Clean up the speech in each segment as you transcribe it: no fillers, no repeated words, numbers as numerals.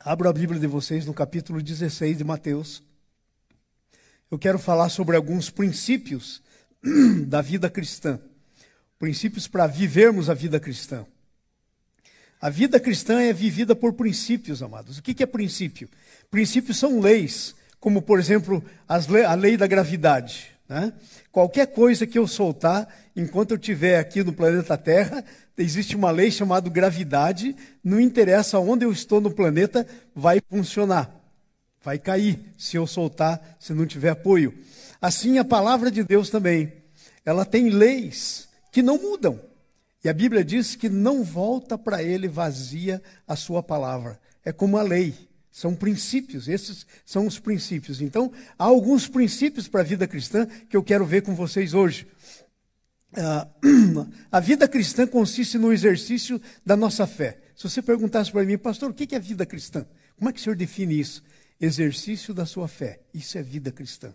Abra a Bíblia de vocês no capítulo 16 de Mateus. Eu quero falar sobre alguns princípios da vida cristã. Princípios para vivermos a vida cristã. A vida cristã é vivida por princípios, amados. O que é princípio? Princípios são leis, como, por exemplo, a lei da gravidade, né? Qualquer coisa que eu soltar, enquanto eu estiver aqui no planeta Terra, existe uma lei chamada gravidade, não interessa onde eu estou no planeta, vai funcionar, vai cair se eu soltar, se não tiver apoio. Assim a palavra de Deus também, ela tem leis que não mudam. E a Bíblia diz que não volta para ele vazia a sua palavra. É como a lei, são princípios, esses são os princípios. Então, há alguns princípios para a vida cristã que eu quero ver com vocês hoje. A vida cristã consiste no exercício da nossa fé. Se você perguntasse para mim, pastor, o que é vida cristã? Como é que o senhor define isso? Exercício da sua fé, isso é vida cristã.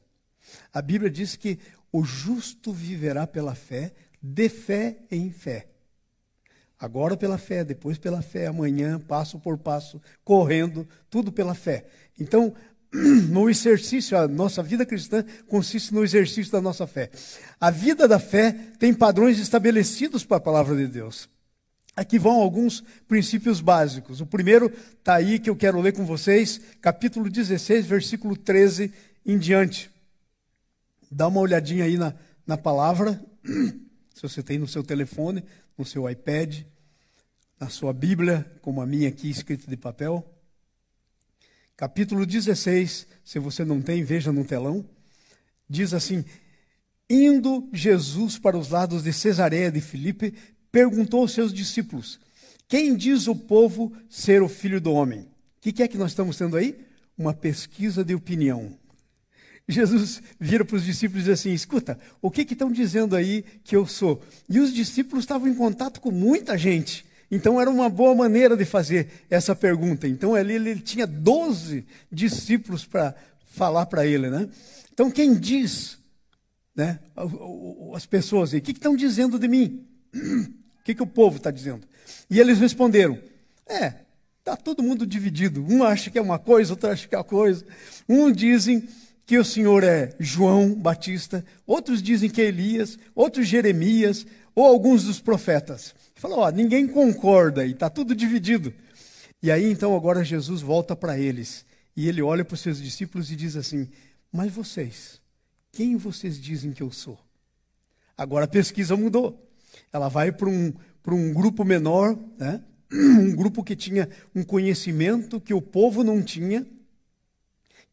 A Bíblia diz que o justo viverá pela fé, de fé em fé. Agora pela fé, depois pela fé, amanhã, passo por passo, correndo, tudo pela fé. Então, no exercício, a nossa vida cristã consiste no exercício da nossa fé. A vida da fé tem padrões estabelecidos para a palavra de Deus. Aqui vão alguns princípios básicos. O primeiro está aí que eu quero ler com vocês, capítulo 16, versículo 13 em diante. Dá uma olhadinha aí na palavra, se você tem no seu telefone, no seu iPad, na sua Bíblia, como a minha aqui, escrita de papel. Capítulo 16, se você não tem, veja no telão. Diz assim: indo Jesus para os lados de Cesareia de Filipe, perguntou aos seus discípulos: quem diz o povo ser o Filho do Homem? O que é que nós estamos tendo aí? Uma pesquisa de opinião. Jesus vira para os discípulos e diz assim: escuta, o que estão dizendo aí que eu sou? E os discípulos estavam em contato com muita gente, então era uma boa maneira de fazer essa pergunta. Então ali ele tinha 12 discípulos para falar para ele, né? Então quem diz, né, as pessoas aí, o que estão dizendo de mim? O que o povo está dizendo? E eles responderam: está todo mundo dividido, um acha que é uma coisa, outro acha que é outra coisa. Um dizem que o Senhor é João Batista, outros dizem que é Elias, outros Jeremias, ou alguns dos profetas. Falou, ninguém concorda e está tudo dividido. E aí então agora Jesus volta para eles, e ele olha para os seus discípulos e diz assim: mas vocês, quem vocês dizem que eu sou? Agora a pesquisa mudou, ela vai para um grupo menor, né? Um grupo que tinha um conhecimento que o povo não tinha,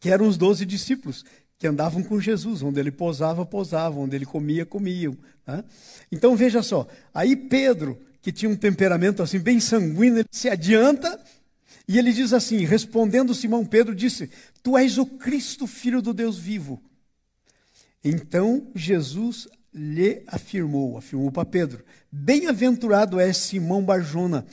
que eram os 12 discípulos, que andavam com Jesus, onde ele pousava, onde ele comia, comiam. Né? Então veja só, aí Pedro, que tinha um temperamento assim bem sanguíneo, ele se adianta e ele diz assim, respondendo Simão Pedro, disse: tu és o Cristo, Filho do Deus vivo. Então Jesus lhe afirmou para Pedro: bem-aventurado és Simão Barjona,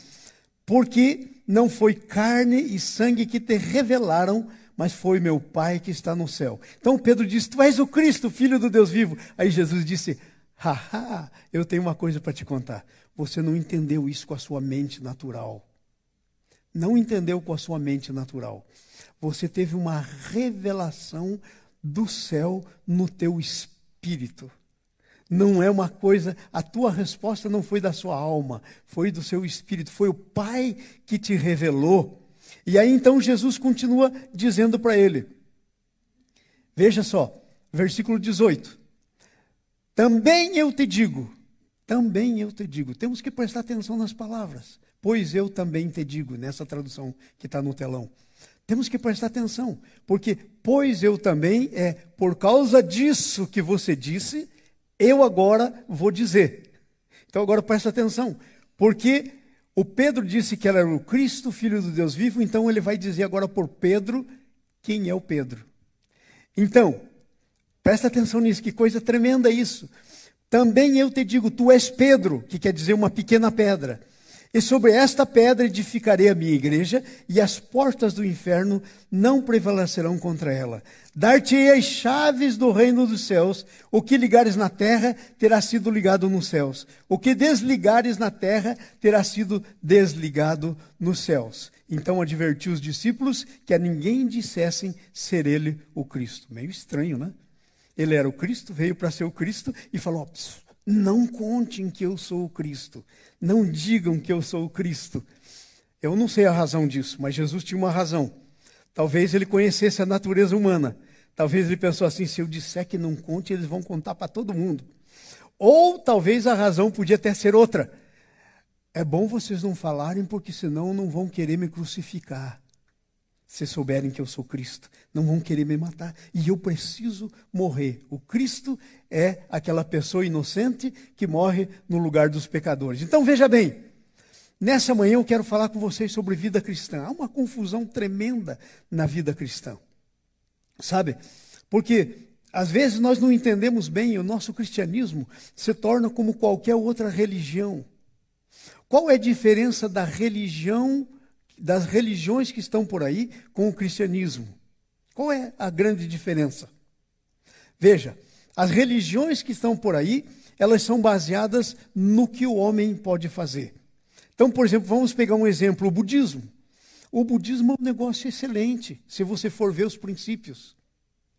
porque não foi carne e sangue que te revelaram, mas foi meu Pai que está no céu. Então Pedro disse: tu és o Cristo, Filho do Deus vivo. Aí Jesus disse: eu tenho uma coisa para te contar. Você não entendeu isso com a sua mente natural. Não entendeu com a sua mente natural. Você teve uma revelação do céu no teu espírito. Não é uma coisa, a tua resposta não foi da sua alma, foi do seu espírito, foi o Pai que te revelou. E aí então Jesus continua dizendo para ele, veja só, versículo 18, também eu te digo, temos que prestar atenção nas palavras, pois eu também te digo, nessa tradução que está no telão, temos que prestar atenção, porque pois eu também é por causa disso que você disse, eu agora vou dizer. Então agora presta atenção, porque o Pedro disse que ela era o Cristo, Filho do Deus vivo, então ele vai dizer agora por Pedro quem é o Pedro. Então, presta atenção nisso, que coisa tremenda isso. Também eu te digo, tu és Pedro, que quer dizer uma pequena pedra, E sobre esta pedra edificarei a minha igreja, e as portas do inferno não prevalecerão contra ela. Dar-te-ei as chaves do reino dos céus. O que ligares na terra terá sido ligado nos céus. O que desligares na terra terá sido desligado nos céus. Então advertiu os discípulos que a ninguém dissessem ser ele o Cristo. Meio estranho, né? Ele era o Cristo, veio para ser o Cristo e falou: não contem que eu sou o Cristo. Não digam que eu sou o Cristo. Eu não sei a razão disso, mas Jesus tinha uma razão. Talvez ele conhecesse a natureza humana. Talvez ele pensou assim: se eu disser que não conte, eles vão contar para todo mundo. Ou talvez a razão podia até ser outra. É bom vocês não falarem, porque senão não vão querer me crucificar. Se souberem que eu sou Cristo, não vão querer me matar. E eu preciso morrer. O Cristo é aquela pessoa inocente que morre no lugar dos pecadores. Então veja bem, nessa manhã eu quero falar com vocês sobre vida cristã. Há uma confusão tremenda na vida cristã. Sabe? Porque às vezes nós não entendemos bem, o nosso cristianismo se torna como qualquer outra religião. Qual é a diferença da religião, das religiões que estão por aí com o cristianismo? Qual é a grande diferença? Veja, as religiões que estão por aí, elas são baseadas no que o homem pode fazer. Então, por exemplo, vamos pegar um exemplo, o budismo. O budismo é um negócio excelente, se você for ver os princípios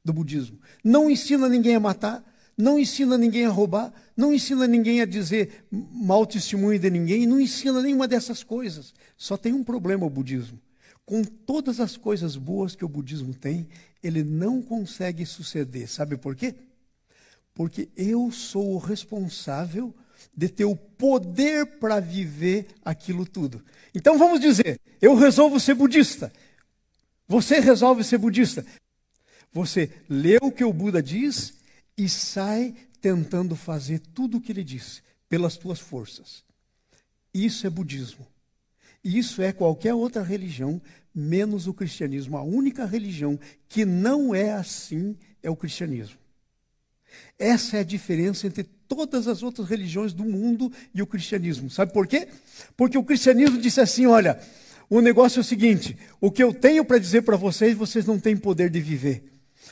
do budismo. Não ensina ninguém a matar, não ensina ninguém a roubar, não ensina ninguém a dizer mau testemunho de ninguém, não ensina nenhuma dessas coisas. Só tem um problema o budismo. Com todas as coisas boas que o budismo tem, ele não consegue suceder. Sabe por quê? Porque eu sou o responsável de ter o poder para viver aquilo tudo. Então vamos dizer, eu resolvo ser budista. Você resolve ser budista. Você lê o que o Buda diz e sai tentando fazer tudo o que ele disse, pelas tuas forças. Isso é budismo. Isso é qualquer outra religião, menos o cristianismo. A única religião que não é assim é o cristianismo. Essa é a diferença entre todas as outras religiões do mundo e o cristianismo. Sabe por quê? Porque o cristianismo disse assim: olha, o negócio é o seguinte, o que eu tenho para dizer para vocês, vocês não têm poder de viver.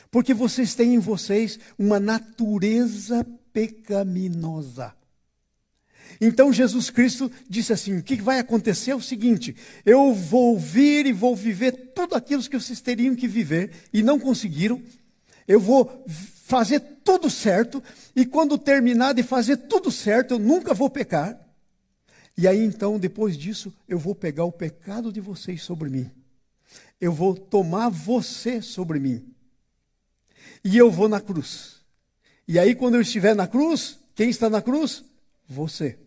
Porque vocês têm em vocês uma natureza pecaminosa. Então Jesus Cristo disse assim: o que vai acontecer é o seguinte, eu vou vir e vou viver tudo aquilo que vocês teriam que viver e não conseguiram. Eu vou fazer tudo certo, e quando terminar de fazer tudo certo, eu nunca vou pecar. E aí então, depois disso, eu vou pegar o pecado de vocês sobre mim. Eu vou tomar você sobre mim. E eu vou na cruz. E aí quando eu estiver na cruz, quem está na cruz? Você.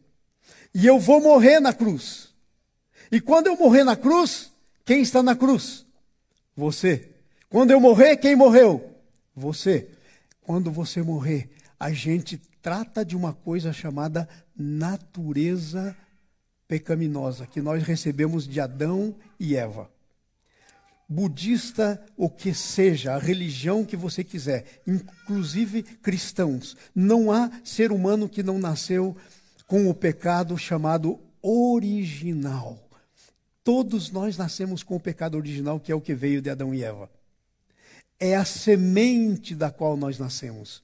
E eu vou morrer na cruz. E quando eu morrer na cruz, quem está na cruz? Você. Quando eu morrer, quem morreu? Você. Quando você morrer, a gente trata de uma coisa chamada natureza pecaminosa, que nós recebemos de Adão e Eva. Budista, o que seja, a religião que você quiser, inclusive cristãos. Não há ser humano que não nasceu com o pecado chamado original. Todos nós nascemos com o pecado original, que é o que veio de Adão e Eva. É a semente da qual nós nascemos.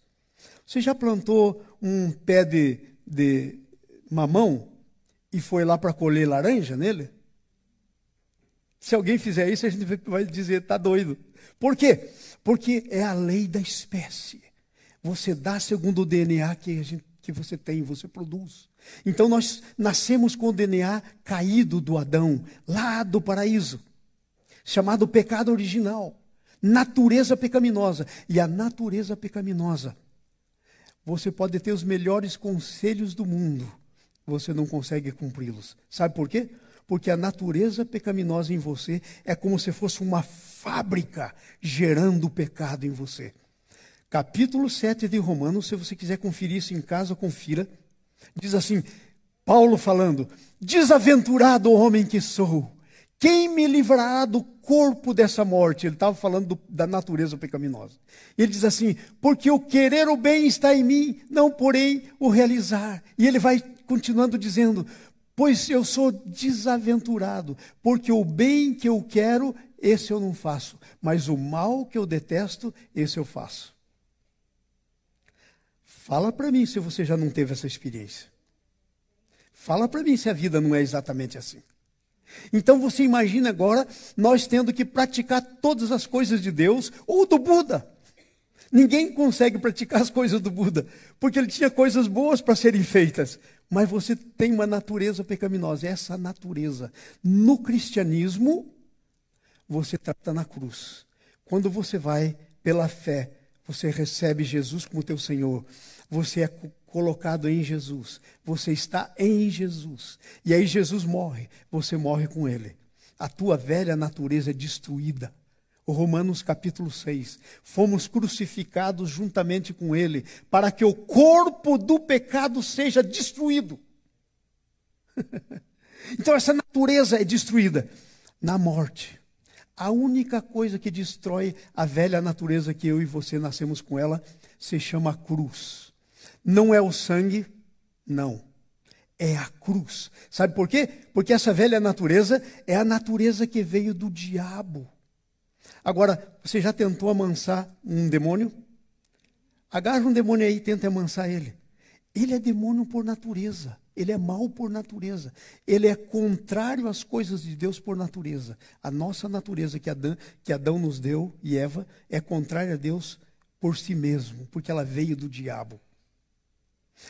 Você já plantou um pé de mamão e foi lá para colher laranja nele? Se alguém fizer isso, a gente vai dizer, está doido. Por quê? Porque é a lei da espécie. Você dá segundo o DNA que você tem, você produz. Então nós nascemos com o DNA caído do Adão, lá do paraíso, chamado pecado original, natureza pecaminosa. E a natureza pecaminosa, você pode ter os melhores conselhos do mundo, você não consegue cumpri-los. Sabe por quê? Porque a natureza pecaminosa em você é como se fosse uma fábrica gerando pecado em você. Capítulo 7 de Romanos, se você quiser conferir isso em casa, confira. Diz assim, Paulo falando: desaventurado homem que sou, quem me livrará do corpo dessa morte? Ele estava falando da natureza pecaminosa. Ele diz assim, porque o querer o bem está em mim, não porém o realizar. E ele vai continuando dizendo, Pois eu sou desaventurado, porque o bem que eu quero, esse eu não faço, mas o mal que eu detesto, esse eu faço. Fala para mim se você já não teve essa experiência. Fala para mim se a vida não é exatamente assim. Então você imagina agora nós tendo que praticar todas as coisas de Deus ou do Buda. Ninguém consegue praticar as coisas do Buda, porque ele tinha coisas boas para serem feitas. Mas você tem uma natureza pecaminosa. Essa natureza, no cristianismo, você trata na cruz. Quando você vai pela fé, você recebe Jesus como teu Senhor. Você é colocado em Jesus. Você está em Jesus. E aí Jesus morre. Você morre com Ele. A tua velha natureza é destruída. O Romanos capítulo 6. Fomos crucificados juntamente com Ele, para que o corpo do pecado seja destruído. Então essa natureza é destruída na morte. A única coisa que destrói a velha natureza que eu e você nascemos com ela se chama cruz. Não é o sangue, não. É a cruz. Sabe por quê? Porque essa velha natureza é a natureza que veio do diabo. Agora, você já tentou amansar um demônio? Agarra um demônio aí e tenta amansar ele. Ele é demônio por natureza. Ele é mau por natureza. Ele é contrário às coisas de Deus por natureza. A nossa natureza que Adão nos deu e Eva é contrária a Deus por si mesmo, porque ela veio do diabo.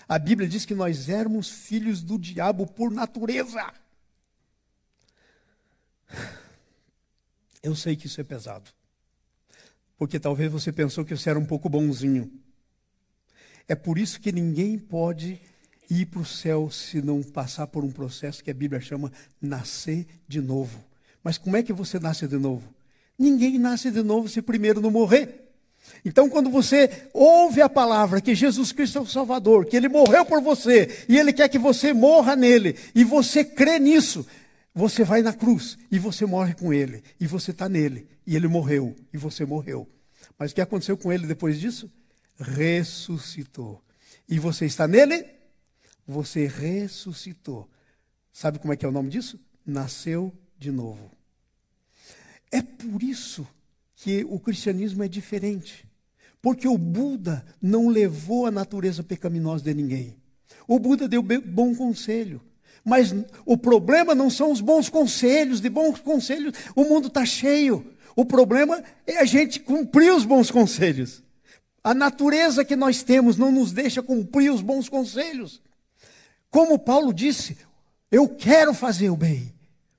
A Bíblia diz que nós éramos filhos do diabo por natureza. Eu sei que isso é pesado. Porque talvez você pensou que você era um pouco bonzinho. É por isso que ninguém pode ir para o céu se não passar por um processo que a Bíblia chama nascer de novo. Mas como é que você nasce de novo? Ninguém nasce de novo se primeiro não morrer. Então, quando você ouve a palavra que Jesus Cristo é o Salvador, que Ele morreu por você, e Ele quer que você morra nele, e você crê nisso, você vai na cruz, e você morre com Ele, e você está nele, e Ele morreu, e você morreu. Mas o que aconteceu com Ele depois disso? Ressuscitou. E você está nele? Você ressuscitou. Sabe como é que é o nome disso? Nasceu de novo. É por isso que o cristianismo é diferente. Porque o Buda não levou a natureza pecaminosa de ninguém. O Buda deu bom conselho. Mas o problema não são os bons conselhos. De bons conselhos o mundo está cheio. O problema é a gente cumprir os bons conselhos. A natureza que nós temos não nos deixa cumprir os bons conselhos. Como Paulo disse, eu quero fazer o bem,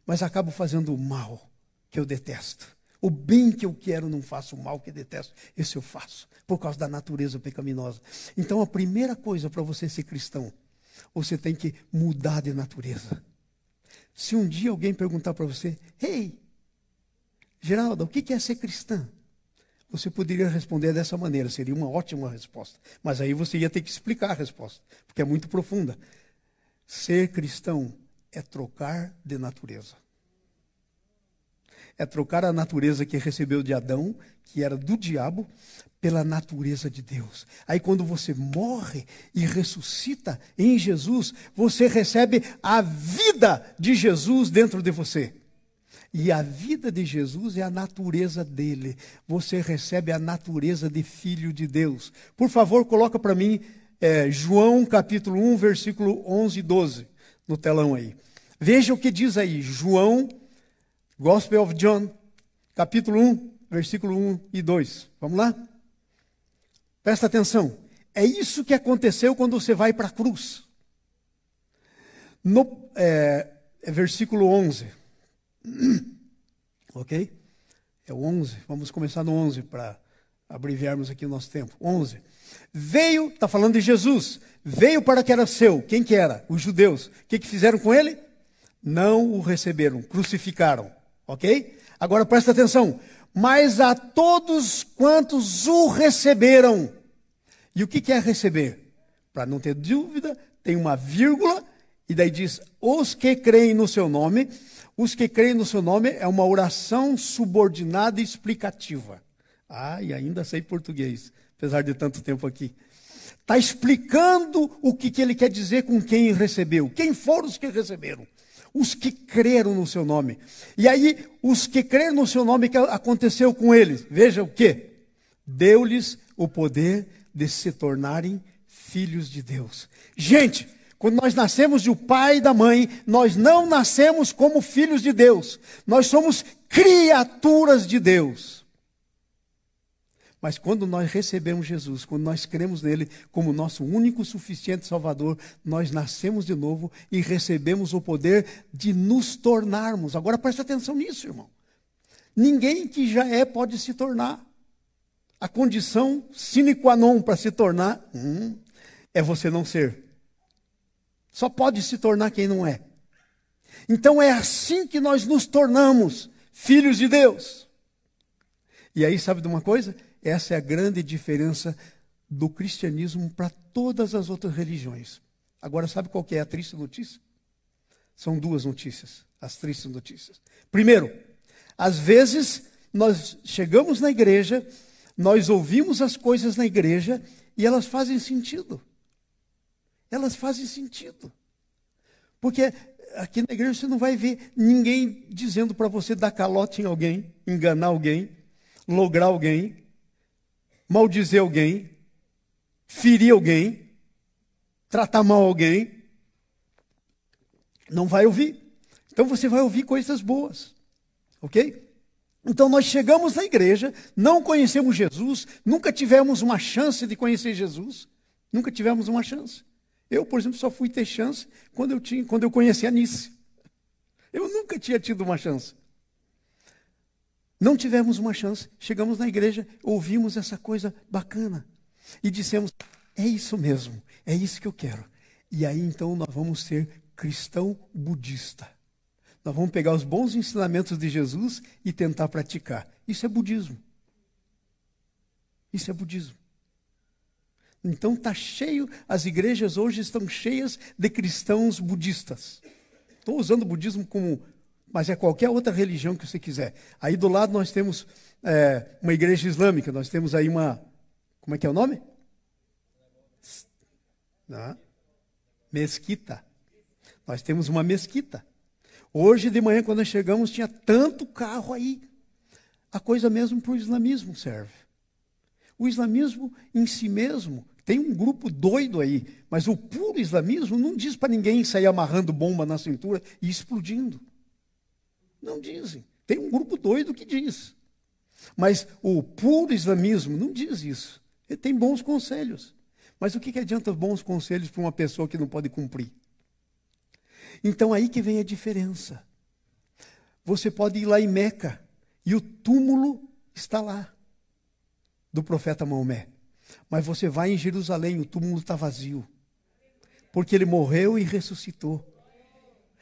mas acabo fazendo o mal que eu detesto. O bem que eu quero não faço, o mal que detesto, esse eu faço, por causa da natureza pecaminosa. Então a primeira coisa para você ser cristão, você tem que mudar de natureza. Se um dia alguém perguntar para você, hey, Geraldo, o que é ser cristã? Você poderia responder dessa maneira, seria uma ótima resposta. Mas aí você ia ter que explicar a resposta, porque é muito profunda. Ser cristão é trocar de natureza. É trocar a natureza que recebeu de Adão, que era do diabo, pela natureza de Deus. Aí quando você morre e ressuscita em Jesus, você recebe a vida de Jesus dentro de você. E a vida de Jesus é a natureza dele. Você recebe a natureza de filho de Deus. Por favor, coloca para mim João capítulo 1, versículo 11 e 12, no telão aí. Veja o que diz aí, João, Gospel of John, capítulo 1, versículo 1 e 2. Vamos lá? Presta atenção. É isso que aconteceu quando você vai para a cruz. Versículo 11. Ok? É o 11. Vamos começar no 11 para abreviarmos aqui o nosso tempo. 11. Veio, está falando de Jesus, veio para que era seu. Quem que era? Os judeus. O que fizeram com ele? Não o receberam, crucificaram. Ok? Agora presta atenção. Mas a todos quantos o receberam. E o que é receber? Para não ter dúvida, tem uma vírgula, e daí diz, os que creem no seu nome. Os que creem no seu nome é uma oração subordinada e explicativa. Ah, e ainda sei português, apesar de tanto tempo aqui. Está explicando o que ele quer dizer com quem recebeu. Quem foram os que receberam? Os que creram no seu nome. E aí, os que creram no seu nome, o que aconteceu com eles? Veja o quê? Deu-lhes o poder de se tornarem filhos de Deus. Gente, quando nós nascemos do pai e da mãe, nós não nascemos como filhos de Deus. Nós somos criaturas de Deus. Mas quando nós recebemos Jesus, quando nós cremos nele como nosso único suficiente Salvador, nós nascemos de novo e recebemos o poder de nos tornarmos. Agora presta atenção nisso, irmão. Ninguém que já é pode se tornar. A condição sine qua non para se tornar é você não ser. Só pode se tornar quem não é. Então é assim que nós nos tornamos filhos de Deus. E aí, sabe de uma coisa? Essa é a grande diferença do cristianismo para todas as outras religiões. Agora, sabe qual que é a triste notícia? São duas notícias, as tristes notícias. Primeiro, às vezes nós chegamos na igreja, nós ouvimos as coisas na igreja e elas fazem sentido. Elas fazem sentido. Porque aqui na igreja você não vai ver ninguém dizendo para você dar calote em alguém, enganar alguém, lograr alguém, maldizer alguém, ferir alguém, tratar mal alguém. Não vai ouvir. Então você vai ouvir coisas boas. Ok? Então nós chegamos na igreja, não conhecemos Jesus, nunca tivemos uma chance de conhecer Jesus. Nunca tivemos uma chance. Eu, por exemplo, só fui ter chance quando eu conheci a Nice. Eu nunca tinha tido uma chance. Não tivemos uma chance, chegamos na igreja, ouvimos essa coisa bacana e dissemos, é isso mesmo, é isso que eu quero. E aí então nós vamos ser cristão budista. Nós vamos pegar os bons ensinamentos de Jesus e tentar praticar. Isso é budismo. Isso é budismo. Então está cheio, as igrejas hoje estão cheias de cristãos budistas. Estou usando o budismo como... mas é qualquer outra religião que você quiser. Aí do lado nós temos uma igreja islâmica, nós temos aí uma... Como é que é o nome? Mesquita. Nós temos uma mesquita. Hoje de manhã, quando nós chegamos, tinha tanto carro aí. A coisa mesmo para o islamismo serve. O islamismo em si mesmo, tem um grupo doido aí, mas o puro islamismo não diz para ninguém sair amarrando bomba na cintura e explodindo. Não dizem. Tem um grupo doido que diz. Mas o puro islamismo não diz isso. Ele tem bons conselhos. Mas o que adianta bons conselhos para uma pessoa que não pode cumprir? Então aí que vem a diferença. Você pode ir lá em Meca e o túmulo está lá, do profeta Maomé. Mas você vai em Jerusalém, o túmulo está vazio. Porque ele morreu e ressuscitou.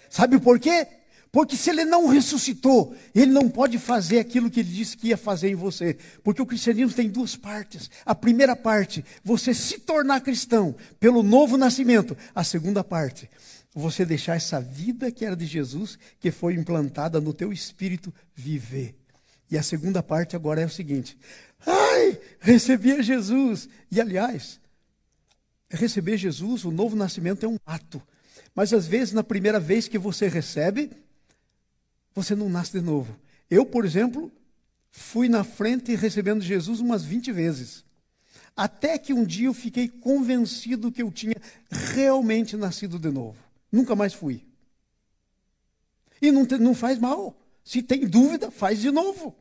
Sabe por quê? Porque se ele não ressuscitou, ele não pode fazer aquilo que ele disse que ia fazer em você. Porque o cristianismo tem duas partes. A primeira parte, você se tornar cristão pelo novo nascimento. A segunda parte, você deixar essa vida que era de Jesus, que foi implantada no teu espírito, viver. E a segunda parte agora é o seguinte: ai, recebi a Jesus. E aliás, receber Jesus, o novo nascimento é um ato. Mas às vezes, na primeira vez que você recebe, você não nasce de novo. Eu, por exemplo, fui na frente recebendo Jesus umas 20 vezes. Até que um dia eu fiquei convencido que eu tinha realmente nascido de novo. Nunca mais fui. E não faz mal. Se tem dúvida, faz de novo.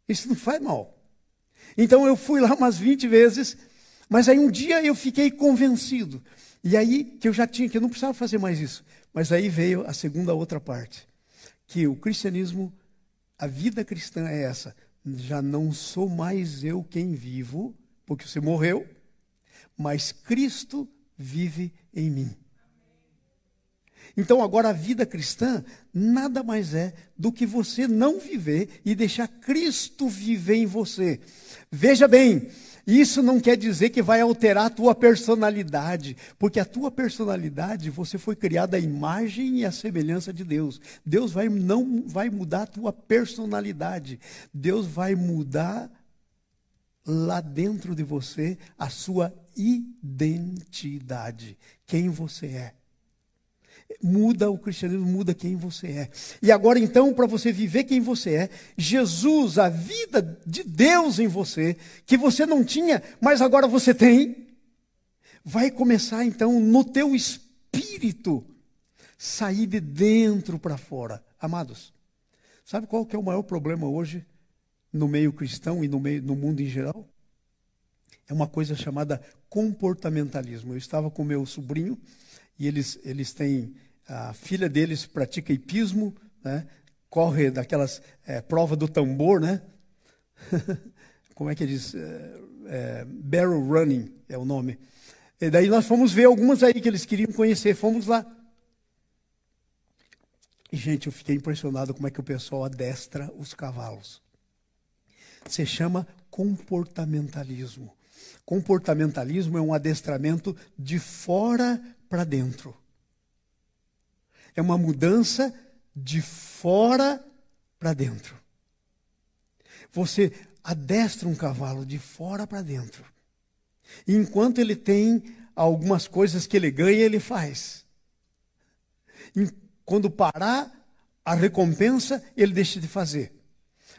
Isso não faz mal. Então eu fui lá umas 20 vezes, mas aí um dia eu fiquei convencido. E aí que eu não precisava fazer mais isso. Mas aí veio a segunda outra parte. Que o cristianismo, a vida cristã é essa. Já não sou mais eu quem vivo, porque você morreu, mas Cristo vive em mim. Então agora a vida cristã nada mais é do que você não viver e deixar Cristo viver em você. Veja bem, isso não quer dizer que vai alterar a tua personalidade, porque a tua personalidade, você foi criada à imagem e à semelhança de Deus. Deus não vai mudar a tua personalidade. Deus vai mudar lá dentro de você a sua identidade, quem você é. Muda o cristianismo, muda quem você é. E agora então, para você viver quem você é, Jesus, a vida de Deus em você, que você não tinha, mas agora você tem, vai começar então no teu espírito, sair de dentro para fora. Amados, sabe qual que é o maior problema hoje no meio cristão e no mundo em geral? É uma coisa chamada comportamentalismo. Eu estava com meu sobrinho e eles têm, a filha deles pratica hipismo, né? Corre daquelas prova do tambor, né? Como é que diz? Barrel running é o nome. E daí nós fomos ver algumas aí que eles queriam conhecer, fomos lá. E, gente, eu fiquei impressionado como é que o pessoal adestra os cavalos. Se chama comportamentalismo. Comportamentalismo é um adestramento de fora para dentro. É uma mudança de fora para dentro. Você adestra um cavalo de fora para dentro. E enquanto ele tem algumas coisas que ele ganha, ele faz. Quando parar a recompensa, ele deixa de fazer.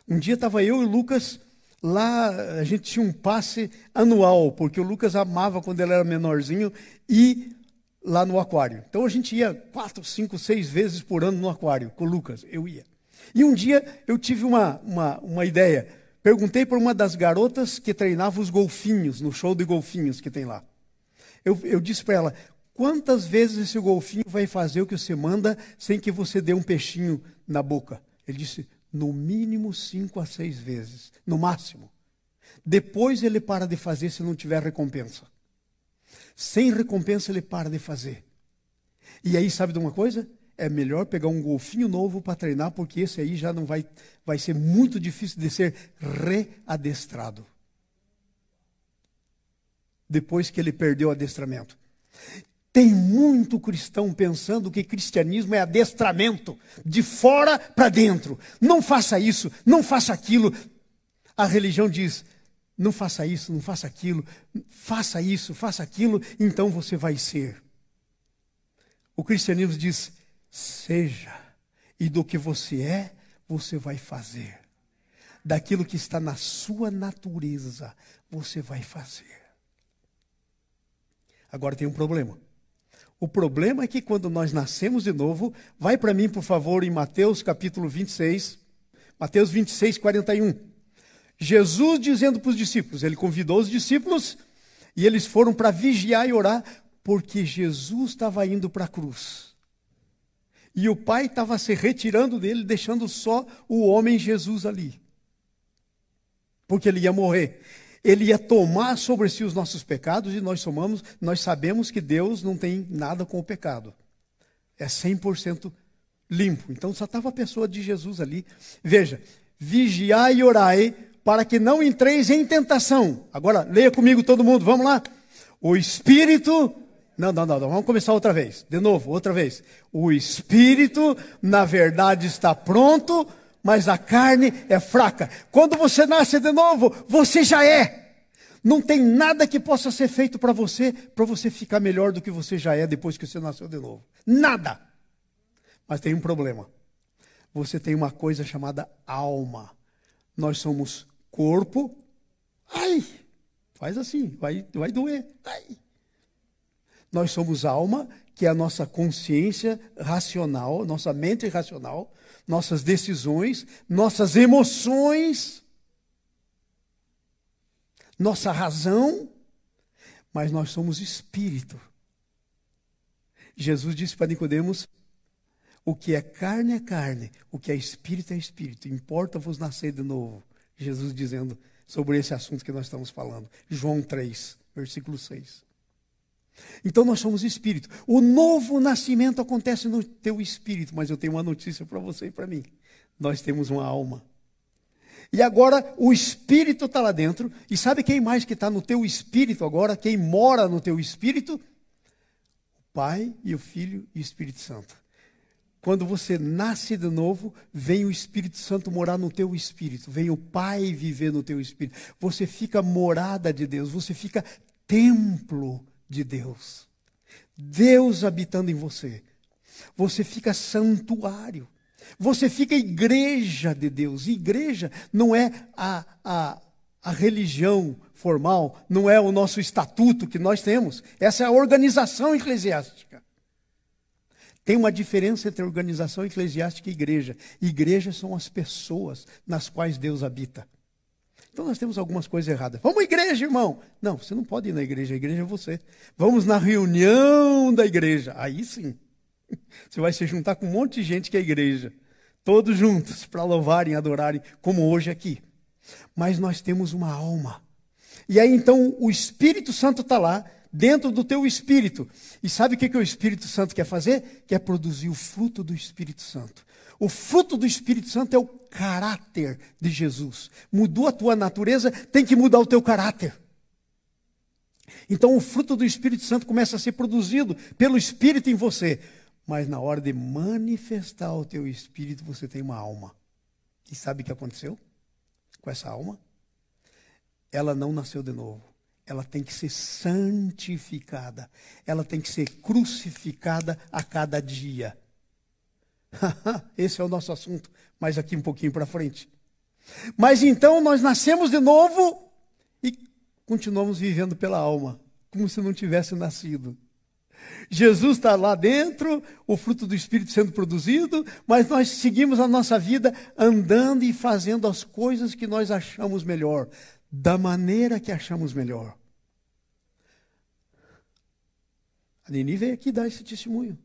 Um dia estava eu e o Lucas lá, a gente tinha um passe anual, porque o Lucas amava quando ele era menorzinho ir lá no aquário. Então a gente ia 4, 5, 6 vezes por ano no aquário com o Lucas, eu ia. E um dia eu tive uma ideia. Perguntei para uma das garotas que treinava os golfinhos, no show de golfinhos que tem lá. Eu disse para ela, quantas vezes esse golfinho vai fazer o que você manda sem que você dê um peixinho na boca? Ele disse, no mínimo 5 a 6 vezes, no máximo. Depois ele para de fazer se não tiver recompensa. Sem recompensa ele para de fazer. E aí sabe de uma coisa? É melhor pegar um golfinho novo para treinar, porque esse aí já não vai ser muito difícil de ser readestrado. Depois que ele perdeu o adestramento. Tem muito cristão pensando que cristianismo é adestramento, de fora para dentro. Não faça isso, não faça aquilo. A religião diz, não faça isso, não faça aquilo, faça isso, faça aquilo, então você vai ser. O cristianismo diz, seja, e do que você é, você vai fazer. Daquilo que está na sua natureza, você vai fazer. Agora tem um problema. O problema é que quando nós nascemos de novo, vai para mim, por favor, em Mateus capítulo 26, Mateus 26, 41. Jesus dizendo para os discípulos, ele convidou os discípulos e eles foram para vigiar e orar, porque Jesus estava indo para a cruz. E o Pai estava se retirando dele, deixando só o homem Jesus ali. Porque ele ia morrer. Ele ia tomar sobre si os nossos pecados e nós sabemos que Deus não tem nada com o pecado. É 100% limpo. Então só estava a pessoa de Jesus ali. Veja, vigiai e orai para que não entreis em tentação. Agora, leia comigo todo mundo, vamos lá. O Espírito... Não, vamos começar outra vez. De novo, outra vez. O Espírito, na verdade, está pronto, mas a carne é fraca. Quando você nasce de novo, você já é. Não tem nada que possa ser feito para você ficar melhor do que você já é depois que você nasceu de novo. Nada. Mas tem um problema. Você tem uma coisa chamada alma. Nós somos corpo. Ai, faz assim, vai doer. Ai. Nós somos alma, que é a nossa consciência racional, nossa mente racional, nossas decisões, nossas emoções, nossa razão, mas nós somos espírito. Jesus disse para Nicodemos, o que é carne, o que é espírito, importa-vos nascer de novo. Jesus dizendo sobre esse assunto que nós estamos falando. João 3, versículo 6. Então nós somos espírito. O novo nascimento acontece no teu espírito, mas eu tenho uma notícia para você e para mim. Nós temos uma alma. E agora o espírito está lá dentro. E sabe quem mais que está no teu espírito agora? Quem mora no teu espírito? O Pai e o Filho e o Espírito Santo. Quando você nasce de novo, vem o Espírito Santo morar no teu espírito, vem o Pai viver no teu espírito. Você fica morada de Deus, você fica templo de Deus. Deus habitando em você. Você fica santuário. Você fica igreja de Deus. Igreja não é a religião formal, não é o nosso estatuto que nós temos. Essa é a organização eclesiástica. Tem uma diferença entre organização eclesiástica e igreja. Igreja são as pessoas nas quais Deus habita. Então nós temos algumas coisas erradas. Vamos à igreja, irmão. Não, você não pode ir na igreja, a igreja é você. Vamos na reunião da igreja. Aí sim. Você vai se juntar com um monte de gente que é igreja. Todos juntos para louvarem, adorarem, como hoje aqui. Mas nós temos uma alma. E aí então o Espírito Santo está lá, dentro do teu espírito. E sabe o que o Espírito Santo quer fazer? Quer produzir o fruto do Espírito Santo. O fruto do Espírito Santo é o caráter de Jesus. Mudou a tua natureza, tem que mudar o teu caráter. Então o fruto do Espírito Santo começa a ser produzido pelo Espírito em você. Mas na hora de manifestar o teu Espírito, você tem uma alma. E sabe o que aconteceu com essa alma? Ela não nasceu de novo. Ela tem que ser santificada. Ela tem que ser crucificada a cada dia. Esse é o nosso assunto, mas aqui um pouquinho para frente. Mas então nós nascemos de novo e continuamos vivendo pela alma, como se não tivesse nascido. Jesus está lá dentro, o fruto do Espírito sendo produzido, mas nós seguimos a nossa vida andando e fazendo as coisas que nós achamos melhor, da maneira que achamos melhor. A Nini veio aqui dar esse testemunho.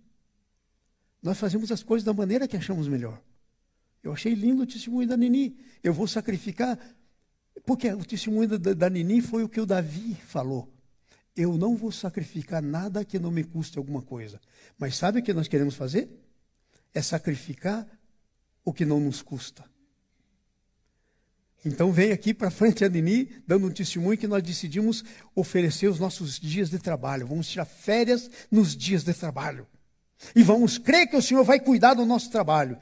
Nós fazemos as coisas da maneira que achamos melhor. Eu achei lindo o testemunho da Nini. Eu vou sacrificar, porque o testemunho da Nini foi o que o Davi falou. Eu não vou sacrificar nada que não me custe alguma coisa. Mas sabe o que nós queremos fazer? É sacrificar o que não nos custa. Então vem aqui para frente a Nini, dando um testemunho que nós decidimos oferecer os nossos dias de trabalho. Vamos tirar férias nos dias de trabalho. E vamos crer que o Senhor vai cuidar do nosso trabalho.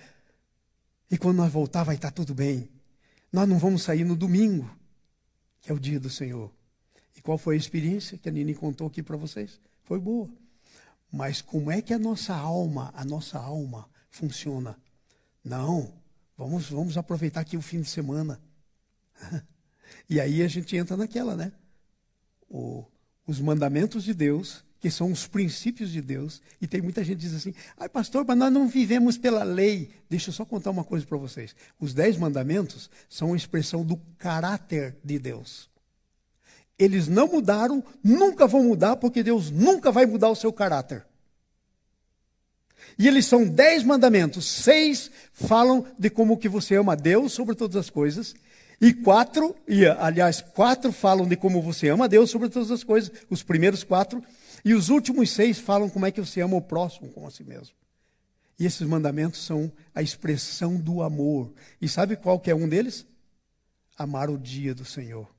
E quando nós voltar vai estar tudo bem. Nós não vamos sair no domingo, que é o dia do Senhor. E qual foi a experiência que a Nini contou aqui para vocês? Foi boa. Mas como é que a nossa alma funciona? Não, vamos aproveitar aqui o fim de semana. E aí a gente entra naquela, né? Os mandamentos de Deus, que são os princípios de Deus. E tem muita gente que diz assim, pastor, mas nós não vivemos pela lei. Deixa eu só contar uma coisa para vocês. Os 10 mandamentos são a expressão do caráter de Deus. Eles não mudaram, nunca vão mudar, porque Deus nunca vai mudar o seu caráter. E eles são 10 mandamentos. 6 falam de como que você ama a Deus sobre todas as coisas. E 4 falam de como você ama a Deus sobre todas as coisas. Os primeiros 4. E os últimos 6 falam como é que você ama o próximo como a si mesmo. E esses mandamentos são a expressão do amor. E sabe qual que é um deles? Amar o dia do Senhor.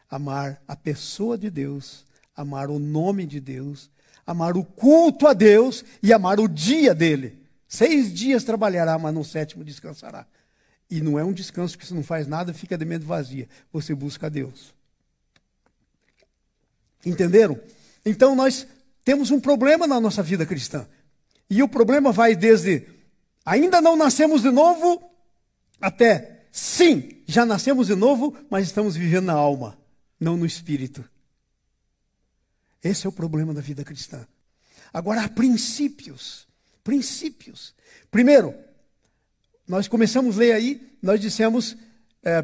Amar a pessoa de Deus, amar o nome de Deus, amar o culto a Deus e amar o dia dele. 6 dias trabalhará, mas no 7º descansará. E não é um descanso que você não faz nada, fica de mente vazia. Você busca a Deus. Entenderam? Então nós temos um problema na nossa vida cristã. E o problema vai desde ainda não nascemos de novo, até sim, já nascemos de novo, mas estamos vivendo na alma. Não no espírito. Esse é o problema da vida cristã. Agora, há princípios. Princípios. Primeiro, nós começamos a ler aí, nós dissemos,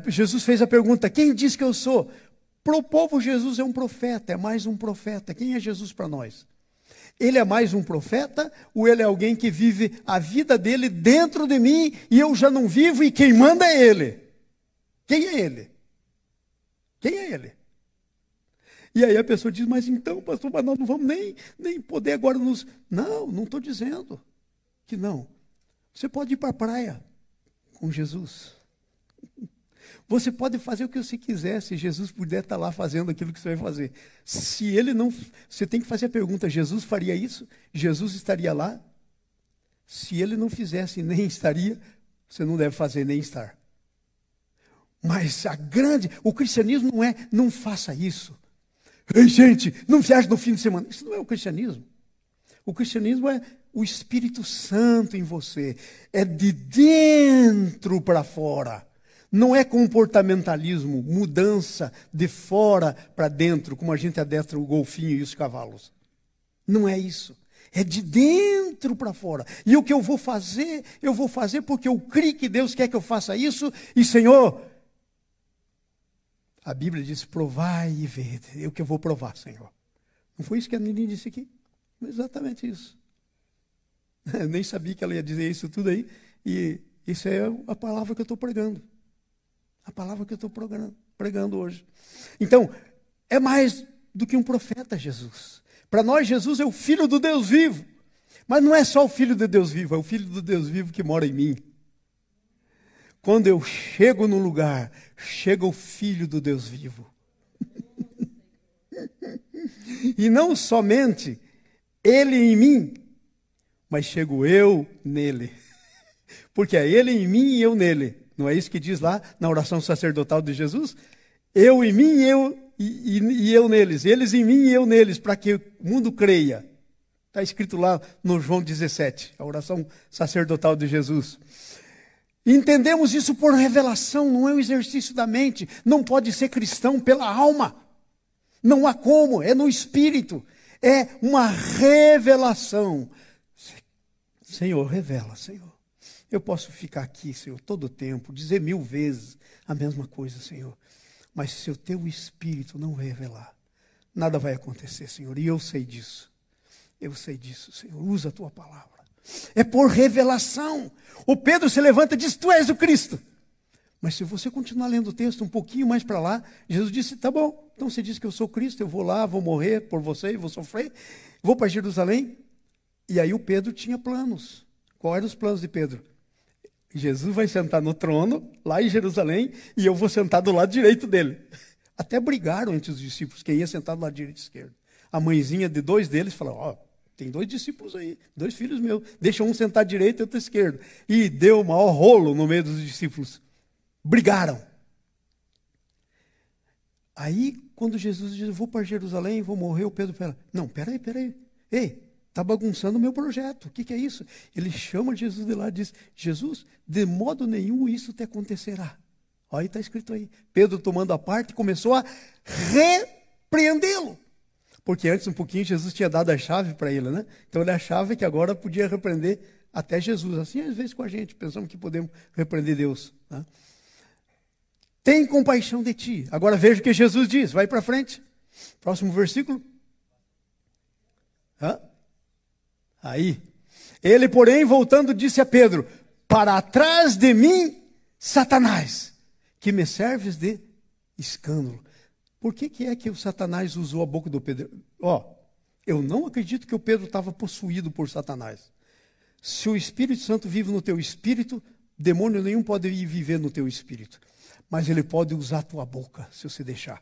Jesus fez a pergunta, quem diz que eu sou? Para o povo, Jesus é um profeta, é mais um profeta. Quem é Jesus para nós? Ele é mais um profeta ou ele é alguém que vive a vida dele dentro de mim e eu já não vivo e quem manda é ele? Quem é ele? Quem é ele? E aí a pessoa diz, mas então, pastor, mas nós não vamos nem poder agora nos... Não estou dizendo que não. Você pode ir para a praia com Jesus. Você pode fazer o que você quiser, se Jesus puder estar lá fazendo aquilo que você vai fazer. Se ele não... Você tem que fazer a pergunta, Jesus faria isso? Jesus estaria lá? Se ele não fizesse nem estaria, você não deve fazer nem estar. Mas o cristianismo não é, não faça isso. Ei, gente, não viaje no fim de semana. Isso não é o cristianismo. O cristianismo é o Espírito Santo em você. É de dentro para fora. Não é comportamentalismo, mudança de fora para dentro, como a gente adestra o golfinho e os cavalos. Não é isso. É de dentro para fora. E o que eu vou fazer porque eu creio que Deus quer que eu faça isso. E, Senhor, a Bíblia diz, provai e vede. É o que eu vou provar, Senhor. Não foi isso que a Nini disse aqui? Exatamente isso. Eu nem sabia que ela ia dizer isso tudo aí. E isso é a palavra que eu estou pregando. A palavra que eu estou pregando hoje. Então, é mais do que um profeta, Jesus. Para nós, Jesus é o Filho do Deus vivo. Mas não é só o Filho do Deus vivo, é o Filho do Deus vivo que mora em mim. Quando eu chego no lugar, chega o Filho do Deus vivo. E não somente Ele em mim, mas chego eu nele. Porque é Ele em mim e eu nele. Não é isso que diz lá na oração sacerdotal de Jesus? Eu em mim e eu neles. Eles em mim e eu neles, para que o mundo creia. Está escrito lá no João 17, a oração sacerdotal de Jesus. Entendemos isso por revelação, não é um exercício da mente. Não pode ser cristão pela alma. Não há como, é no espírito. É uma revelação. Senhor, revela, Senhor. Eu posso ficar aqui, Senhor, todo o tempo, dizer 1000 vezes a mesma coisa, Senhor. Mas se o teu Espírito não revelar, nada vai acontecer, Senhor. E eu sei disso. Eu sei disso, Senhor. Usa a tua palavra. É por revelação. O Pedro se levanta e diz, tu és o Cristo. Mas se você continuar lendo o texto um pouquinho mais para lá, Jesus disse, tá bom, então você diz que eu sou Cristo, eu vou lá, vou morrer por você, vou sofrer, vou para Jerusalém. E aí o Pedro tinha planos. Quais eram os planos de Pedro? Jesus vai sentar no trono, lá em Jerusalém, e eu vou sentar do lado direito dele. Até brigaram entre os discípulos, quem ia sentar do lado direito e esquerdo. A mãezinha de 2 deles falou, tem 2 discípulos aí, 2 filhos meus, deixa um sentar à direita e outro à esquerda. E deu o maior rolo no meio dos discípulos. Brigaram. Aí, quando Jesus diz, vou para Jerusalém, vou morrer, o Pedro fala, não, peraí. Ei, está bagunçando o meu projeto. O que é isso? Ele chama Jesus de lá e diz, Jesus, de modo nenhum isso te acontecerá. Olha, está escrito aí. Pedro tomando a parte começou a repreendê-lo. Porque antes um pouquinho Jesus tinha dado a chave para ele, né? Então ele achava que agora podia repreender até Jesus. Assim às vezes com a gente, pensamos que podemos repreender Deus. Né? Tem compaixão de ti. Agora veja o que Jesus diz. Vai para frente. Próximo versículo. Aí. Ele, porém, voltando, disse a Pedro, para trás de mim, Satanás, que me serves de escândalo. Por que é que o Satanás usou a boca do Pedro? Eu não acredito que o Pedro estava possuído por Satanás. Se o Espírito Santo vive no teu espírito, demônio nenhum pode ir viver no teu espírito. Mas ele pode usar a tua boca, se você deixar.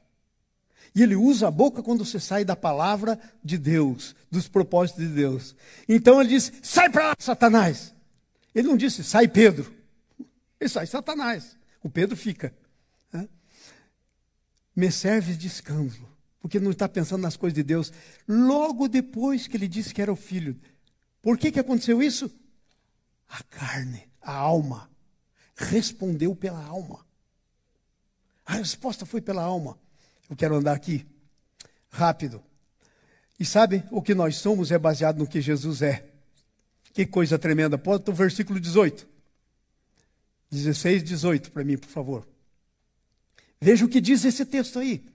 E ele usa a boca quando você sai da palavra de Deus, dos propósitos de Deus. Então ele diz, sai para lá, Satanás. Ele não disse, sai Pedro. Ele sai Satanás. O Pedro fica. Me serves de escândalo, porque não está pensando nas coisas de Deus. Logo depois que ele disse que era o filho. Por que aconteceu isso? A carne, a alma, respondeu pela alma. A resposta foi pela alma. Eu quero andar aqui, rápido. E sabe, o que nós somos é baseado no que Jesus é. Que coisa tremenda. Bota o versículo 18. 16, 18 para mim, por favor. Veja o que diz esse texto aí.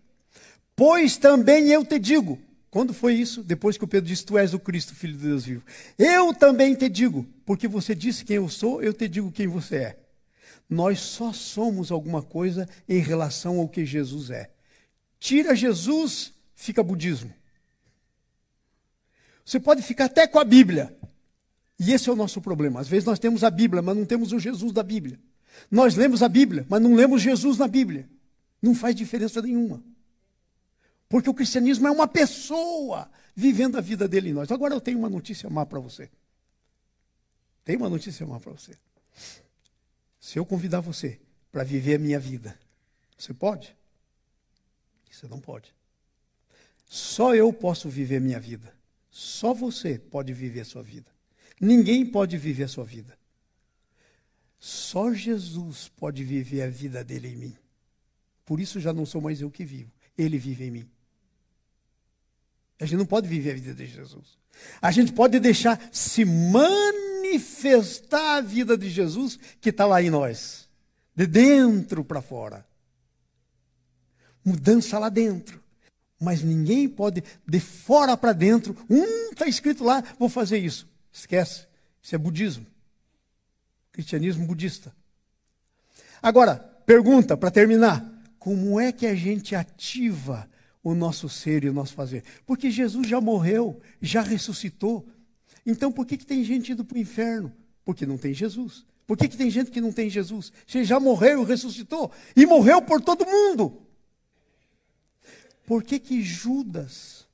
Pois também eu te digo. Quando foi isso? Depois que o Pedro disse, tu és o Cristo, Filho de Deus vivo. Eu também te digo, porque você disse quem eu sou, eu te digo quem você é. Nós só somos alguma coisa em relação ao que Jesus é. Tira Jesus, fica budismo. Você pode ficar até com a Bíblia. E esse é o nosso problema. Às vezes nós temos a Bíblia, mas não temos o Jesus da Bíblia. Nós lemos a Bíblia, mas não lemos Jesus na Bíblia. Não faz diferença nenhuma. Porque o cristianismo é uma pessoa vivendo a vida dele em nós. Agora eu tenho uma notícia má para você. Tem uma notícia má para você. Se eu convidar você para viver a minha vida, você pode? Você não pode. Só eu posso viver a minha vida. Só você pode viver a sua vida. Ninguém pode viver a sua vida. Só Jesus pode viver a vida dele em mim. Por isso já não sou mais eu que vivo. Ele vive em mim. A gente não pode viver a vida de Jesus. A gente pode deixar se manifestar a vida de Jesus que está lá em nós. De dentro para fora. Mudança lá dentro. Mas ninguém pode, de fora para dentro, está escrito lá, vou fazer isso. Esquece. Isso é budismo. Cristianismo budista. Agora, pergunta para terminar. Como é que a gente ativa o nosso ser e o nosso fazer? Porque Jesus já morreu, já ressuscitou. Então por que tem gente indo para o inferno? Porque não tem Jesus. Por que tem gente que não tem Jesus? Você já morreu e ressuscitou. E morreu por todo mundo. Por que Judas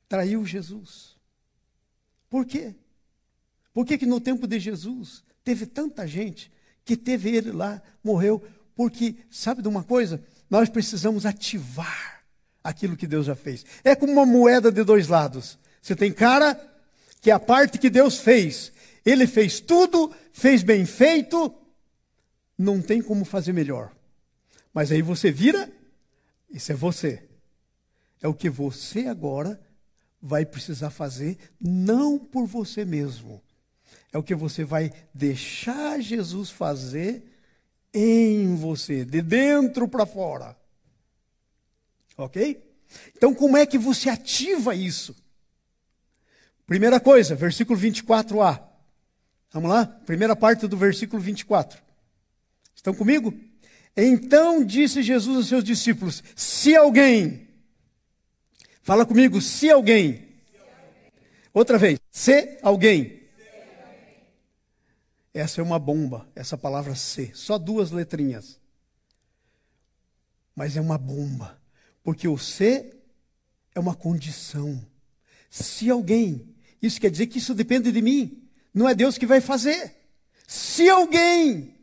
traiu Jesus? Por quê? Por que no tempo de Jesus teve tanta gente que teve ele lá, morreu? Porque, sabe de uma coisa? Nós precisamos ativar aquilo que Deus já fez. É como uma moeda de dois lados. Você tem cara que é a parte que Deus fez. Ele fez tudo, fez bem feito, não tem como fazer melhor. Mas aí você vira, isso é você. É o que você agora vai precisar fazer, não por você mesmo. É o que você vai deixar Jesus fazer em você, de dentro para fora. Ok? Então, como é que você ativa isso? Primeira coisa, versículo 24a. Vamos lá? Primeira parte do versículo 24. Estão comigo? Então disse Jesus aos seus discípulos, se alguém... Fala comigo, se alguém... Outra vez, se alguém... Essa é uma bomba, essa palavra se. Só duas letrinhas. Mas é uma bomba. Porque o se é uma condição. Se alguém, isso quer dizer que isso depende de mim. Não é Deus que vai fazer. Se alguém,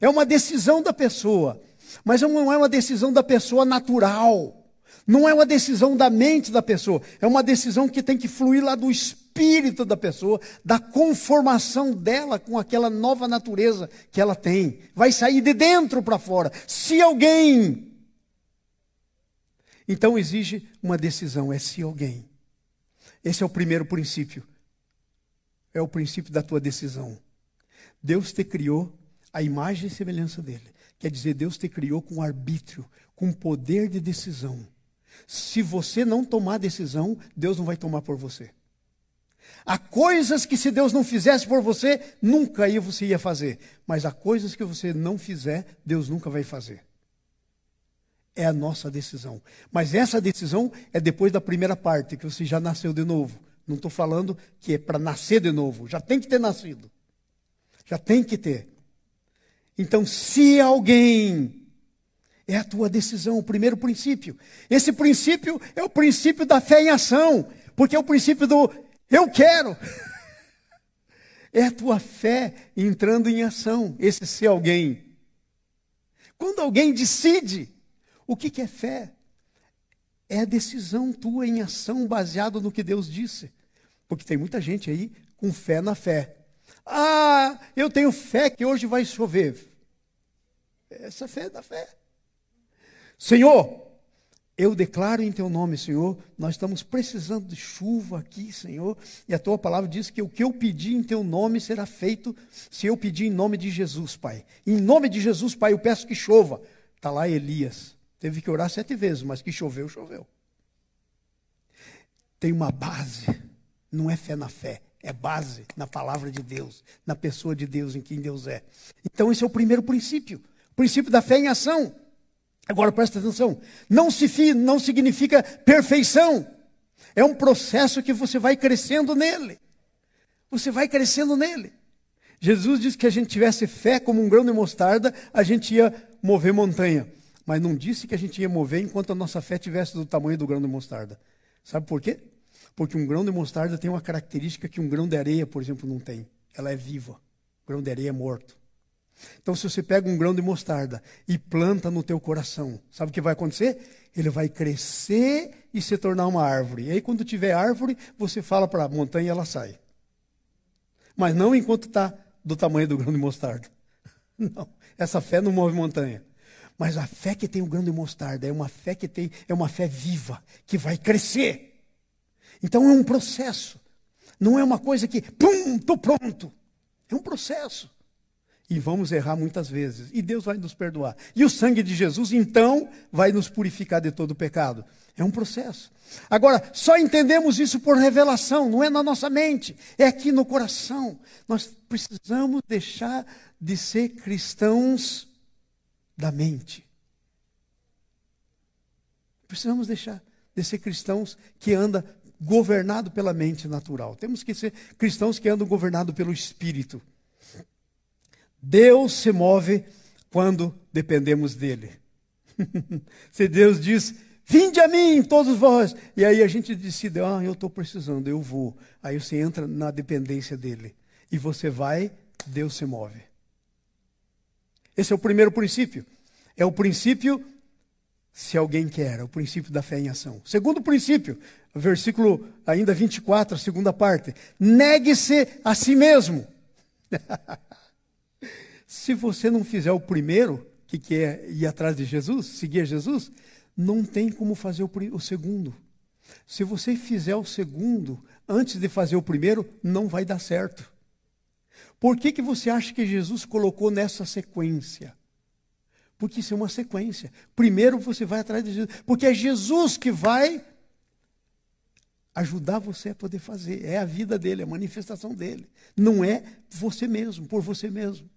é uma decisão da pessoa. Mas não é uma decisão da pessoa natural. Não é uma decisão da mente da pessoa. É uma decisão que tem que fluir lá do espírito da pessoa, da conformação dela com aquela nova natureza que ela tem. Vai sair de dentro para fora. Se alguém... Então exige uma decisão, é se alguém. Esse é o primeiro princípio. É o princípio da tua decisão. Deus te criou a imagem e semelhança dele. Quer dizer, Deus te criou com arbítrio, com poder de decisão. Se você não tomar decisão, Deus não vai tomar por você. Há coisas que se Deus não fizesse por você, nunca você ia fazer. Mas há coisas que você não fizer, Deus nunca vai fazer. É a nossa decisão. Mas essa decisão é depois da primeira parte, que você já nasceu de novo. Não estou falando que é para nascer de novo. Já tem que ter nascido. Já tem que ter. Então, se alguém... É a tua decisão, o primeiro princípio. Esse princípio é o princípio da fé em ação. Porque é o princípio do eu quero. É a tua fé entrando em ação. Esse ser alguém. Quando alguém decide, o que é fé? É a decisão tua em ação baseado no que Deus disse. Porque tem muita gente aí com fé na fé. Ah, eu tenho fé que hoje vai chover. Essa fé é da fé. Senhor, eu declaro em teu nome, Senhor, nós estamos precisando de chuva aqui, Senhor, e a tua palavra diz que o que eu pedi em teu nome será feito, se eu pedir em nome de Jesus, Pai. Em nome de Jesus, Pai, eu peço que chova. Está lá Elias, teve que orar 7 vezes, mas que choveu, choveu. Tem uma base, não é fé na fé, é base na palavra de Deus, na pessoa de Deus, em quem Deus é. Então esse é o primeiro princípio, o princípio da fé em ação. Agora presta atenção, não significa perfeição, é um processo que você vai crescendo nele, você vai crescendo nele. Jesus disse que a gente tivesse fé como um grão de mostarda, a gente ia mover montanha, mas não disse que a gente ia mover enquanto a nossa fé tivesse do tamanho do grão de mostarda. Sabe por quê? Porque um grão de mostarda tem uma característica que um grão de areia, por exemplo, não tem, ela é viva. O grão de areia é morto. Então, se você pega um grão de mostarda e planta no teu coração, sabe o que vai acontecer? Ele vai crescer e se tornar uma árvore. E aí, quando tiver árvore, você fala para a montanha e ela sai. Mas não enquanto está do tamanho do grão de mostarda. Não, essa fé não move montanha. Mas a fé que tem o grão de mostarda é uma fé viva, que vai crescer. Então é um processo. Não é uma coisa que, pum, estou pronto. É um processo. E vamos errar muitas vezes. E Deus vai nos perdoar. E o sangue de Jesus, então, vai nos purificar de todo o pecado. É um processo. Agora, só entendemos isso por revelação, não é na nossa mente, é aqui no coração. Nós precisamos deixar de ser cristãos da mente. Precisamos deixar de ser cristãos que andam governado pela mente natural. Temos que ser cristãos que andam governados pelo Espírito. Deus se move quando dependemos dele. Se Deus diz, vinde a mim, todos vós, e aí a gente decide, eu estou precisando, eu vou. Aí você entra na dependência dele. E você vai, Deus se move. Esse é o primeiro princípio. É o princípio, se alguém quer, é o princípio da fé em ação. Segundo princípio, versículo ainda 24, a segunda parte. Negue-se a si mesmo. Se você não fizer o primeiro, que é ir atrás de Jesus, seguir Jesus, não tem como fazer o segundo. Se você fizer o segundo antes de fazer o primeiro, não vai dar certo. Por que você acha que Jesus colocou nessa sequência? Porque isso é uma sequência. Primeiro você vai atrás de Jesus, porque é Jesus que vai ajudar você a poder fazer. É a vida dele, a manifestação dele. Não é você mesmo, por você mesmo.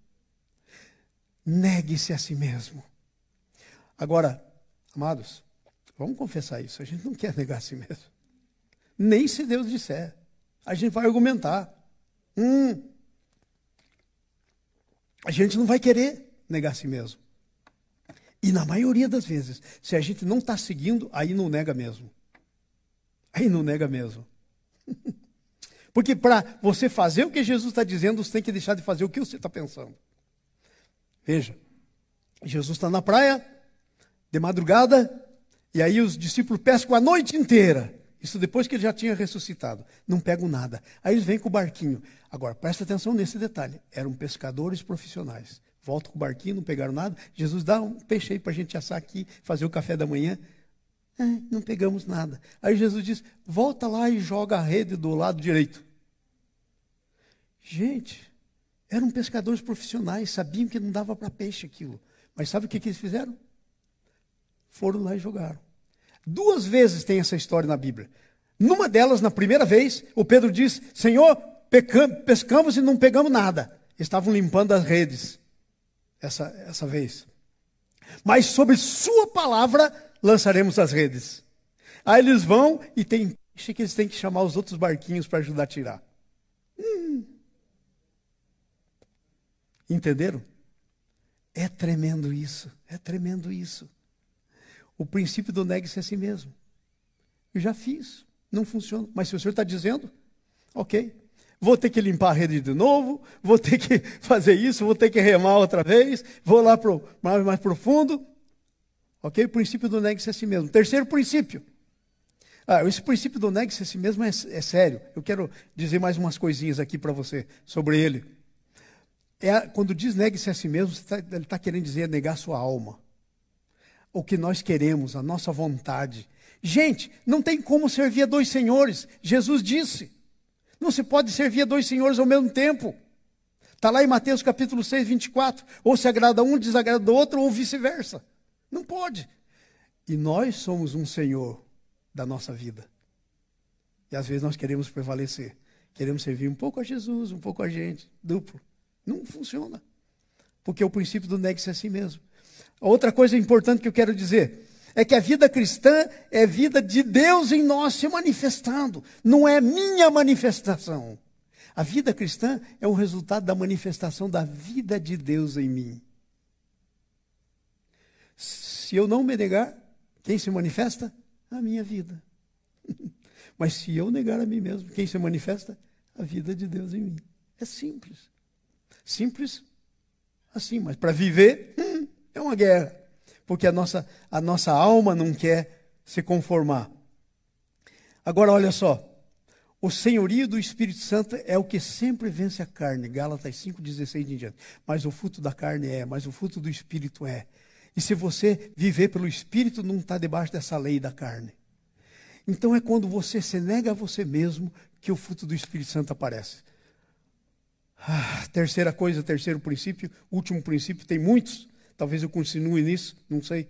Negue-se a si mesmo. Agora, amados, vamos confessar isso. A gente não quer negar a si mesmo. Nem se Deus disser. A gente vai argumentar. A gente não vai querer negar a si mesmo. E na maioria das vezes, se a gente não está seguindo, aí não nega mesmo. Aí não nega mesmo. Porque para você fazer o que Jesus está dizendo, você tem que deixar de fazer o que você está pensando. Veja, Jesus está na praia, de madrugada, e aí os discípulos pescam a noite inteira. Isso depois que ele já tinha ressuscitado. Não pegam nada. Aí eles vêm com o barquinho. Agora, presta atenção nesse detalhe. Eram pescadores profissionais. Voltam com o barquinho, não pegaram nada. Jesus dá um peixe aí para a gente assar aqui, fazer o café da manhã. Não pegamos nada. Aí Jesus diz, volta lá e joga a rede do lado direito. Gente, eram pescadores profissionais, sabiam que não dava para peixe aquilo. Mas sabe o que eles fizeram? Foram lá e jogaram. 2 vezes tem essa história na Bíblia. Numa delas, na primeira vez, o Pedro diz, Senhor, pescamos e não pegamos nada. Estavam limpando as redes, essa vez. Mas sobre sua palavra, lançaremos as redes. Aí eles vão e tem peixe que eles têm que chamar os outros barquinhos para ajudar a tirar. Entenderam? É tremendo isso, é tremendo isso. O princípio do negue-se a si mesmo. Eu já fiz, não funciona. Mas se o senhor está dizendo, ok. Vou ter que limpar a rede de novo, vou ter que fazer isso, vou ter que remar outra vez, vou lá para o mar mais profundo. Ok? O princípio do negue-se a si mesmo. Terceiro princípio. Esse princípio do negue-se a si mesmo é sério. Eu quero dizer mais umas coisinhas aqui para você sobre ele. Quando diz negue-se a si mesmo, ele está querendo dizer negar sua alma. O que nós queremos, a nossa vontade. Gente, não tem como servir a 2 senhores. Jesus disse. Não se pode servir a 2 senhores ao mesmo tempo. Está lá em Mateus capítulo 6, 24. Ou se agrada um, desagrada o outro, ou vice-versa. Não pode. E nós somos um senhor da nossa vida. E às vezes nós queremos prevalecer. Queremos servir um pouco a Jesus, um pouco a gente. Duplo. Não funciona. Porque é o princípio do negue-se a si mesmo. Outra coisa importante que eu quero dizer é que a vida cristã é vida de Deus em nós se manifestando. Não é minha manifestação. A vida cristã é um resultado da manifestação da vida de Deus em mim. Se eu não me negar, quem se manifesta? A minha vida. Mas se eu negar a mim mesmo, quem se manifesta? A vida de Deus em mim. É simples. Simples assim, mas para viver é uma guerra. Porque a nossa alma não quer se conformar. Agora olha só. O senhorio do Espírito Santo é o que sempre vence a carne. Gálatas 5,16 em diante. Mas o fruto da carne mas o fruto do Espírito é. E se você viver pelo Espírito, não está debaixo dessa lei da carne. Então é quando você se nega a você mesmo que o fruto do Espírito Santo aparece. Terceira coisa, terceiro princípio, último princípio, tem muitos. Talvez eu continue nisso, não sei.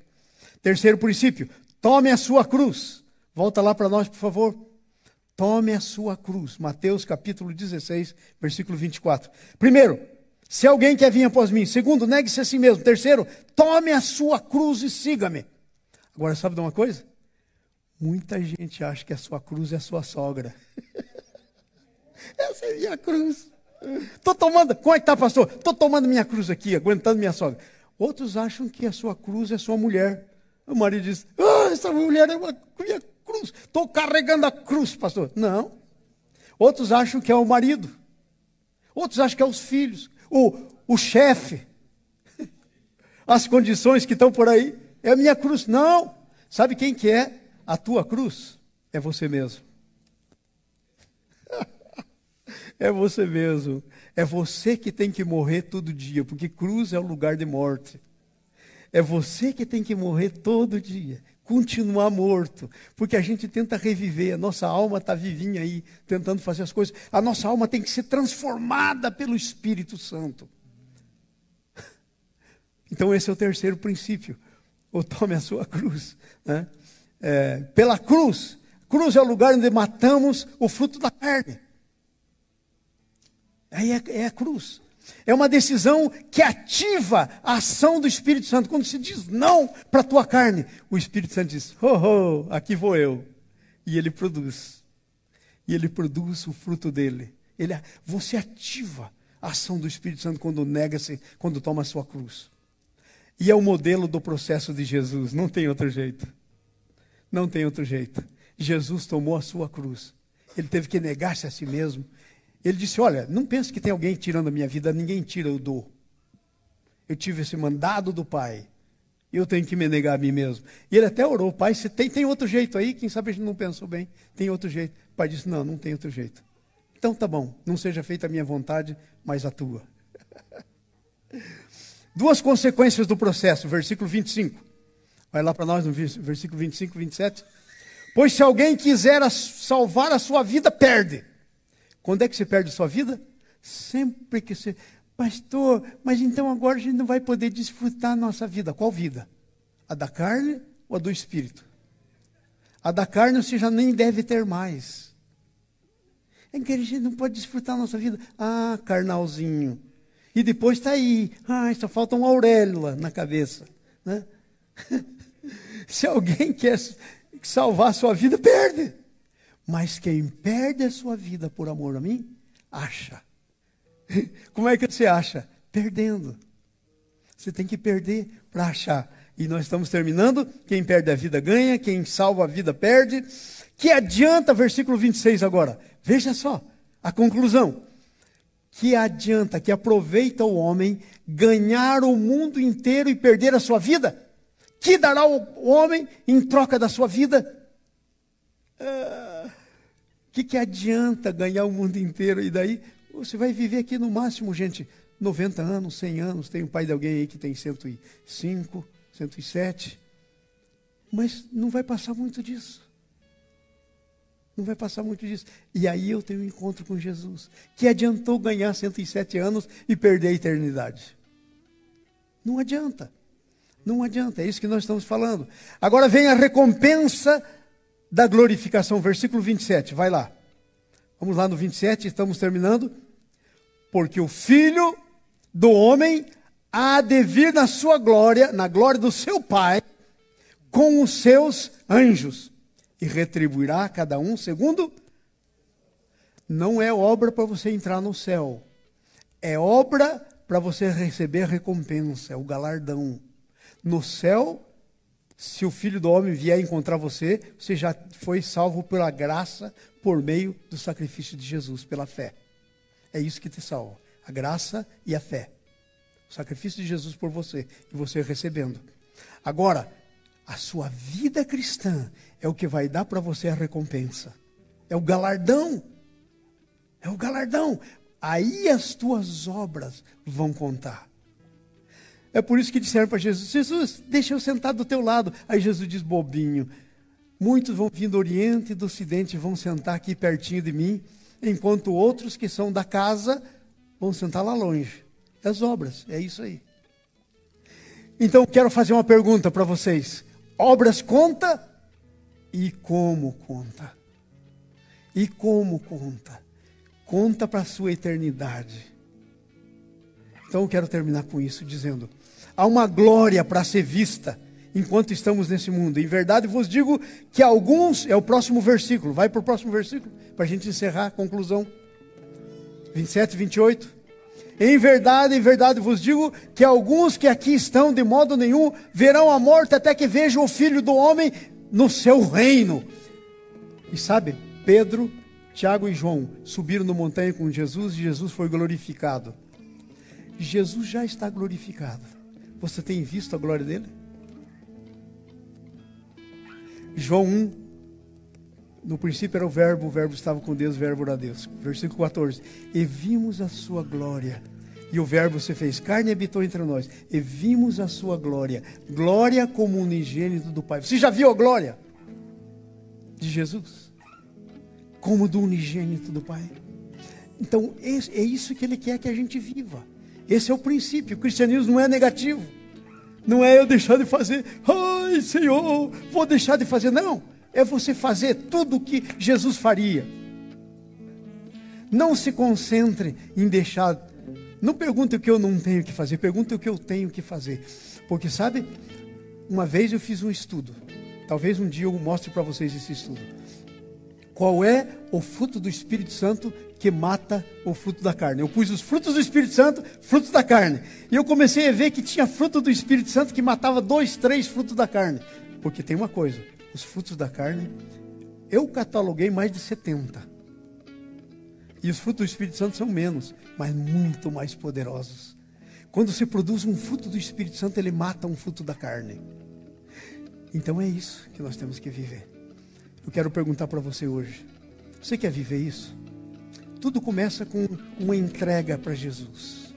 Terceiro princípio, tome a sua cruz. Volta lá para nós, por favor. Tome a sua cruz. Mateus capítulo 16, versículo 24. Primeiro, se alguém quer vir após mim. Segundo, negue-se a si mesmo. Terceiro, tome a sua cruz e siga-me. Agora, sabe de uma coisa? Muita gente acha que a sua cruz é a sua sogra. Essa é a minha cruz. Estou tomando, como é que está, pastor? Estou tomando minha cruz aqui, aguentando minha sogra. Outros acham que a sua cruz é sua mulher. O marido diz, essa mulher é uma minha cruz. Estou carregando a cruz, pastor. Não. Outros acham que é o marido. Outros acham que é os filhos. O chefe. As condições que estão por aí. É a minha cruz. Não. Sabe quem que é a tua cruz? É você mesmo. É você mesmo. É você que tem que morrer todo dia, porque cruz é o lugar de morte. É você que tem que morrer todo dia, continuar morto, porque a gente tenta reviver, a nossa alma está vivinha aí, tentando fazer as coisas. A nossa alma tem que ser transformada pelo Espírito Santo. Então esse é o terceiro princípio. Ou tome a sua cruz, né? Pela cruz. Cruz é o lugar onde matamos o fruto da carne. Aí é a cruz. É uma decisão que ativa a ação do Espírito Santo. Quando se diz não para a tua carne, o Espírito Santo diz, aqui vou eu. E ele produz. E ele produz o fruto dele. Você ativa a ação do Espírito Santo quando nega-se, quando toma a sua cruz. E é o modelo do processo de Jesus. Não tem outro jeito. Não tem outro jeito. Jesus tomou a sua cruz. Ele teve que negar-se a si mesmo. Ele disse, olha, não pense que tem alguém tirando a minha vida, ninguém tira, eu dou. Eu tive esse mandado do Pai, eu tenho que me negar a mim mesmo. E ele até orou, Pai, se tem outro jeito aí, quem sabe a gente não pensou bem, tem outro jeito. O Pai disse, não tem outro jeito. Então tá bom, não seja feita a minha vontade, mas a tua. Duas consequências do processo, versículo 25. Vai lá para nós no versículo 25, 27. Pois se alguém quiser salvar a sua vida, perde. Quando é que você perde a sua vida? Sempre que você... Pastor, mas então agora a gente não vai poder desfrutar a nossa vida. Qual vida? A da carne ou a do Espírito? A da carne você já nem deve ter mais. É que a gente não pode desfrutar a nossa vida. Carnalzinho. E depois está aí. Só falta uma auréola na cabeça. Né? Se alguém quer salvar a sua vida, perde. Mas quem perde a sua vida por amor a mim, acha. Como é que você acha? Perdendo. Você tem que perder para achar. E nós estamos terminando. Quem perde a vida ganha, quem salva a vida perde. Que adianta, versículo 26 agora. Veja só, a conclusão. Que adianta, que aproveita o homem ganhar o mundo inteiro e perder a sua vida? Que dará o homem em troca da sua vida? Que adianta ganhar o mundo inteiro? E daí, você vai viver aqui no máximo, gente, 90 anos, 100 anos. Tem um pai de alguém aí que tem 105, 107. Mas não vai passar muito disso. Não vai passar muito disso. E aí eu tenho um encontro com Jesus. Que adiantou ganhar 107 anos e perder a eternidade? Não adianta. Não adianta. É isso que nós estamos falando. Agora vem a recompensa da glorificação, versículo 27, vai lá. Vamos lá no 27, estamos terminando. Porque o Filho do homem há de vir na sua glória, na glória do seu Pai, com os seus anjos, e retribuirá a cada um segundo. Não é obra para você entrar no céu, é obra para você receber a recompensa, é o galardão. No céu, se o Filho do Homem vier encontrar você, você já foi salvo pela graça, por meio do sacrifício de Jesus, pela fé. É isso que te salva. A graça e a fé. O sacrifício de Jesus por você e você recebendo. Agora, a sua vida cristã é o que vai dar para você a recompensa. É o galardão. É o galardão. Aí as tuas obras vão contar. É por isso que disseram para Jesus: Jesus, deixa eu sentar do teu lado. Aí Jesus diz: bobinho, muitos vão vir do Oriente e do Ocidente e vão sentar aqui pertinho de mim, enquanto outros que são da casa vão sentar lá longe. As obras, é isso aí. Então quero fazer uma pergunta para vocês. Obras conta? E como conta? E como conta? Conta para a sua eternidade. Então eu quero terminar com isso dizendo: há uma glória para ser vista enquanto estamos nesse mundo. Em verdade vos digo que alguns, é o próximo versículo, vai para o próximo versículo, para a gente encerrar a conclusão. 27 e 28. Em verdade vos digo que alguns que aqui estão de modo nenhum verão a morte até que vejam o Filho do Homem no seu reino. E sabe, Pedro, Tiago e João subiram no montanha com Jesus e Jesus foi glorificado. Jesus já está glorificado. Você tem visto a glória dele? João 1, no princípio era o verbo estava com Deus, o verbo era Deus. Versículo 14. E vimos a sua glória. E o verbo se fez carne e habitou entre nós. E vimos a sua glória. Glória como unigênito do Pai. Você já viu a glória de Jesus? Como do unigênito do Pai. Então é isso que ele quer que a gente viva. Esse é o princípio. O cristianismo não é negativo. Não é eu deixar de fazer. Ai, Senhor, vou deixar de fazer. Não. É você fazer tudo o que Jesus faria. Não se concentre em deixar. Não pergunte o que eu não tenho que fazer. Pergunte o que eu tenho que fazer. Porque sabe, uma vez eu fiz um estudo. Talvez um dia eu mostre para vocês esse estudo. Qual é o fruto do Espírito Santo que mata o fruto da carne? Eu pus os frutos do Espírito Santo, frutos da carne. E eu comecei a ver que tinha fruto do Espírito Santo que matava 2, 3 frutos da carne. Porque tem uma coisa, os frutos da carne, eu cataloguei mais de 70. E os frutos do Espírito Santo são menos, mas muito mais poderosos. Quando você produz um fruto do Espírito Santo, ele mata um fruto da carne. Então é isso que nós temos que viver. Eu quero perguntar para você hoje, você quer viver isso? Tudo começa com uma entrega para Jesus.